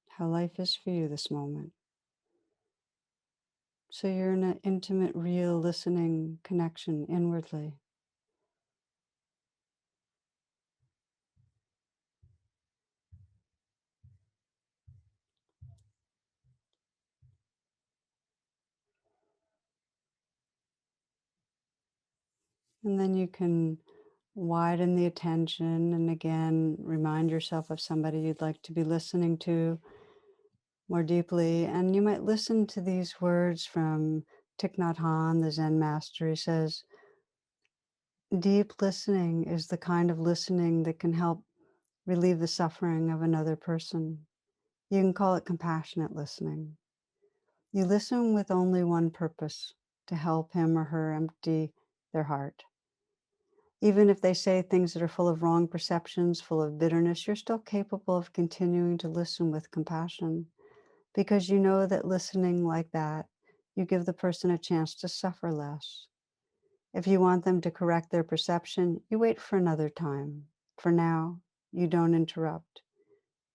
How life is for you this moment. So you're in an intimate, real listening connection inwardly. And then you can widen the attention and again remind yourself of somebody you'd like to be listening to more deeply. And you might listen to these words from Thich Nhat Hanh, the Zen master. He says, deep listening is the kind of listening that can help relieve the suffering of another person. You can call it compassionate listening. You listen with only one purpose, to help him or her empty their heart. Even if they say things that are full of wrong perceptions, full of bitterness, you're still capable of continuing to listen with compassion because you know that listening like that, you give the person a chance to suffer less. If you want them to correct their perception, you wait for another time. For now, you don't interrupt.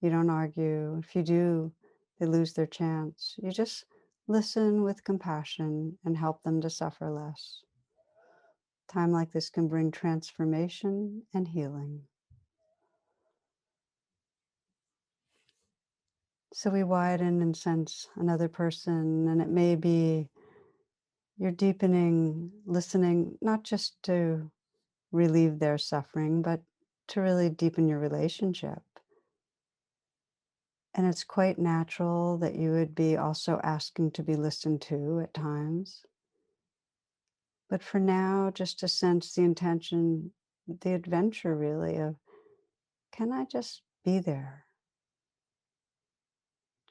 You don't argue. If you do, they lose their chance. You just listen with compassion and help them to suffer less. Time like this can bring transformation and healing. So we widen and sense another person, and it may be you're deepening listening, not just to relieve their suffering, but to really deepen your relationship. And it's quite natural that you would be also asking to be listened to at times. But for now, just to sense the intention, the adventure really of, can I just be there?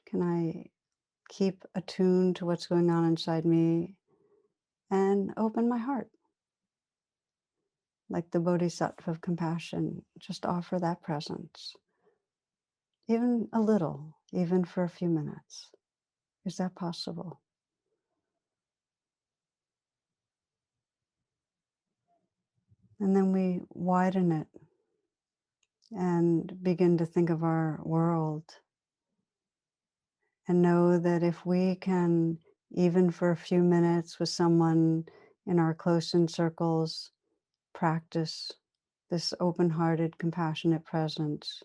Can I keep attuned to what's going on inside me, and open my heart. Like the bodhisattva of compassion, just offer that presence. Even a little, even for a few minutes. Is that possible? And then we widen it and begin to think of our world and know that if we can, even for a few minutes with someone in our close-in circles, practice this open-hearted, compassionate presence,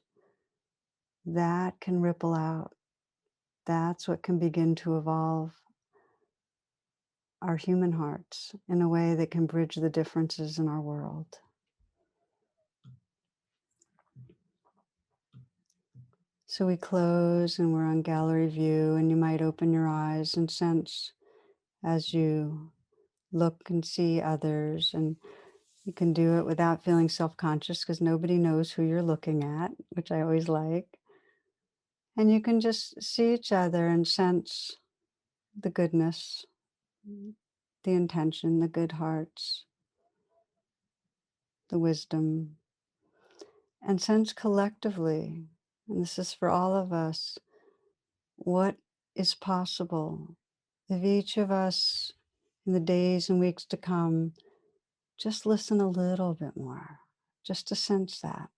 that can ripple out. That's what can begin to evolve our human hearts in a way that can bridge the differences in our world. So we close and we're on gallery view, and you might open your eyes and sense as you look and see others, and you can do it without feeling self-conscious because nobody knows who you're looking at, which I always like. And you can just see each other and sense the goodness, the intention, the good hearts, the wisdom, and sense collectively, and this is for all of us, what is possible if each of us in the days and weeks to come just listen a little bit more, just to sense that.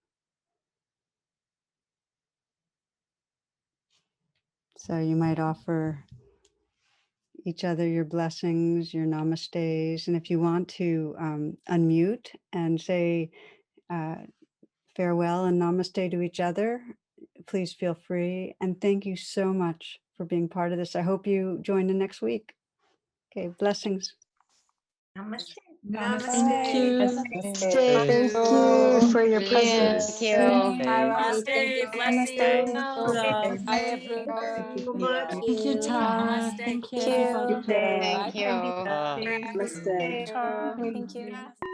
So you might offer each other your blessings, your namastes, and if you want to unmute and say farewell and namaste to each other, please feel free. And thank you so much for being part of this. I hope you join in next week. Okay, blessings. Namaste. Thank you. Thank you for your presence. Thank you. Namaste. Blessings. Namaste. Hi, Thank you everyone. so much. Thank you, Tara. Thank you, everybody. Namaste. Thank you. Bye. Namaste. Thank you.